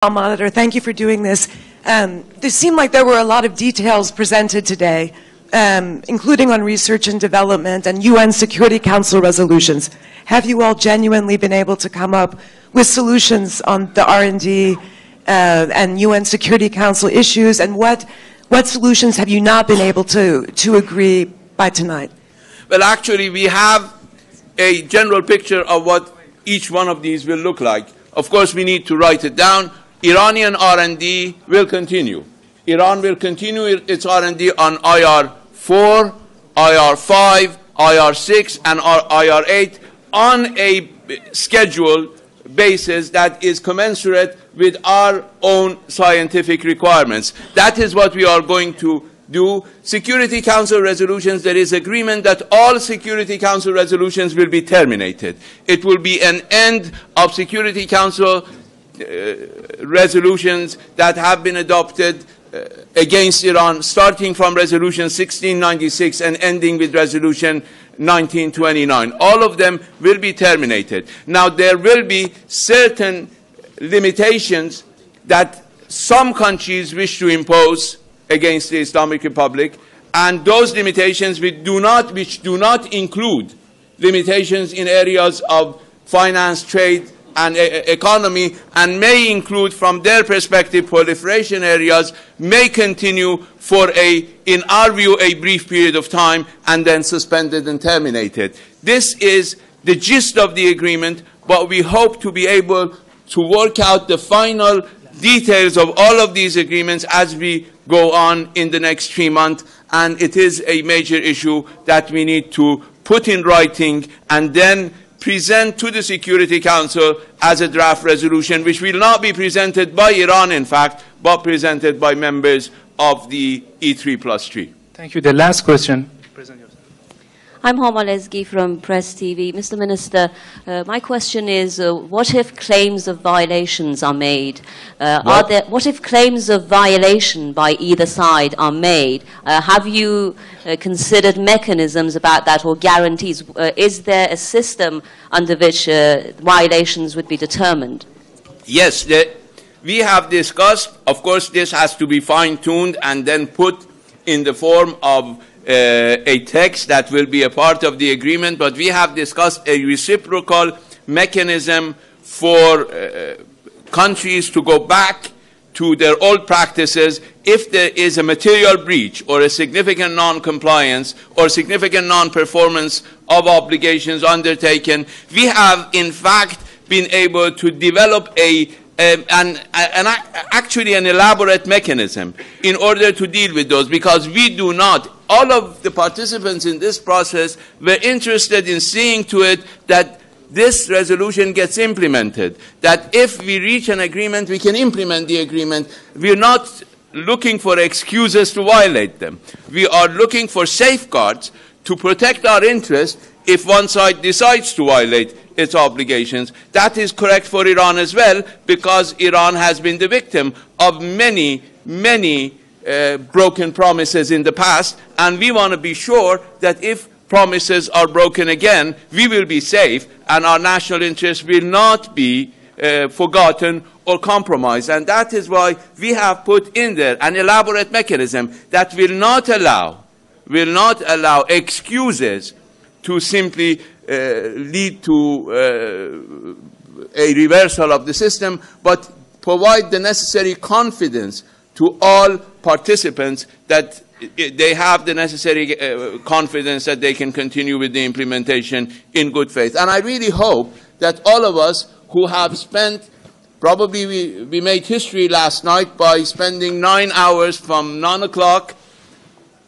Monitor. Thank you for doing this. There seemed like there were a lot of details presented today, including on research and development and UN Security Council resolutions. Have you all genuinely been able to come up with solutions on the R&D and UN Security Council issues, and what solutions have you not been able to agree by tonight? Well, actually, we have a general picture of what each one of these will look like. Of course, we need to write it down. Iranian R&D will continue. Iran will continue its R&D on IR-4, IR-5, IR-6, and IR-8 on a schedule basis that is commensurate with our own scientific requirements. That is what we are going to do. Security Council resolutions, there is agreement that all Security Council resolutions will be terminated. It will be an end of Security Council resolutions that have been adopted against Iran, starting from Resolution 1696 and ending with Resolution 1929. All of them will be terminated. Now, there will be certain limitations that some countries wish to impose against the Islamic Republic, and those limitations which do not include limitations in areas of finance, trade, and economy, and may include, from their perspective, proliferation areas, may continue for in our view, a brief period of time, and then suspended and terminated. This is the gist of the agreement, but we hope to be able to work out the final details of all of these agreements as we go on in the next 3 months, and it is a major issue that we need to put in writing and then present to the Security Council as a draft resolution, which will not be presented by Iran, in fact, but presented by members of the E3+3. Thank you. The last question. I'm Homa Lezgi from Press TV. Mr. Minister, my question is, what if claims of violations are made? What if claims of violation by either side are made? Have you considered mechanisms about that, or guarantees? Is there a system under which violations would be determined? Yes, we have discussed. Of course, this has to be fine-tuned and then put in the form of a text that will be a part of the agreement, but we have discussed a reciprocal mechanism for countries to go back to their old practices if there is a material breach or a significant non-compliance or significant non-performance of obligations undertaken. We have, in fact, been able to develop actually an elaborate mechanism in order to deal with those, because we do not, all of the participants in this process were interested in seeing to it that this resolution gets implemented, that if we reach an agreement, we can implement the agreement. We are not looking for excuses to violate them. We are looking for safeguards to protect our interest if one side decides to violate its obligations. That is correct for Iran as well, because Iran has been the victim of many broken promises in the past, and we want to be sure that if promises are broken again, we will be safe and our national interests will not be forgotten or compromised. And that is why we have put in there an elaborate mechanism that will not allow excuses to simply lead to a reversal of the system, but provide the necessary confidence to all participants that they have the necessary confidence that they can continue with the implementation in good faith. And I really hope that all of us who have spent, probably we made history last night by spending 9 hours from 9 o'clock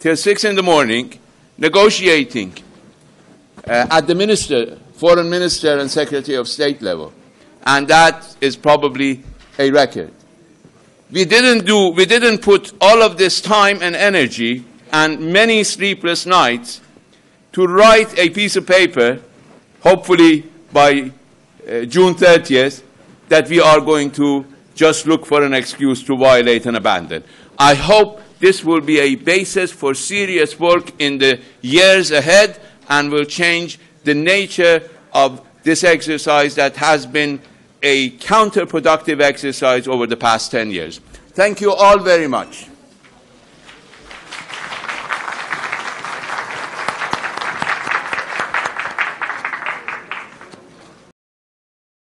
till 6 in the morning negotiating at the foreign minister and secretary of state level. And that is probably a record. We didn't put all of this time and energy and many sleepless nights to write a piece of paper, hopefully by June 30th, that we are going to just look for an excuse to violate and abandon. I hope this will be a basis for serious work in the years ahead and will change the nature of this exercise that has been a counterproductive exercise over the past 10 years. Thank you all very much.